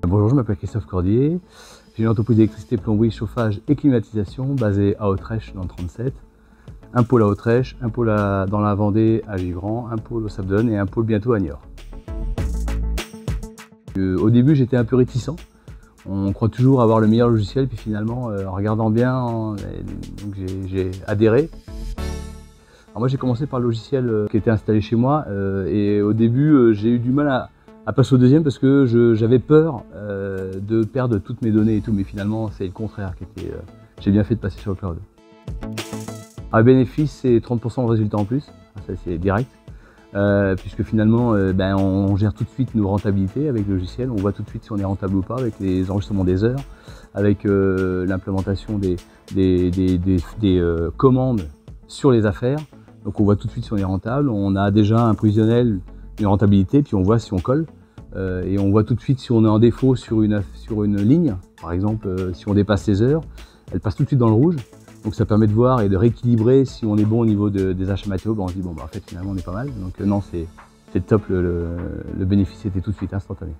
Bonjour, je m'appelle Christophe Cordier. J'ai une entreprise d'électricité, plomberie, chauffage et climatisation basée à Autrèche dans le 37. Un pôle à Autrèche, un pôle dans la Vendée à Givran, un pôle au Sable et un pôle bientôt à Niort. Au début, j'étais un peu réticent. On croit toujours avoir le meilleur logiciel, puis finalement, en regardant bien, j'ai adhéré. Alors moi, j'ai commencé par le logiciel qui était installé chez moi et au début, j'ai eu du mal à passer au deuxième parce que j'avais peur de perdre toutes mes données et tout, mais finalement, c'est le contraire qui était. J'ai bien fait de passer sur le cloud. Un bénéfice, c'est 30% de résultats en plus, ça c'est direct. Puisque finalement on gère tout de suite nos rentabilités avec le logiciel, on voit tout de suite si on est rentable ou pas avec les enregistrements des heures, avec l'implémentation des commandes sur les affaires, donc on voit tout de suite si on est rentable, on a déjà un prévisionnel, une rentabilité, puis on voit si on colle, et on voit tout de suite si on est en défaut sur une ligne, par exemple si on dépasse les heures, elle passe tout de suite dans le rouge. Donc ça permet de voir et de rééquilibrer si on est bon au niveau des achats matériaux. On se dit bon en fait finalement on est pas mal. Donc non, c'est top, le bénéfice était tout de suite instantané.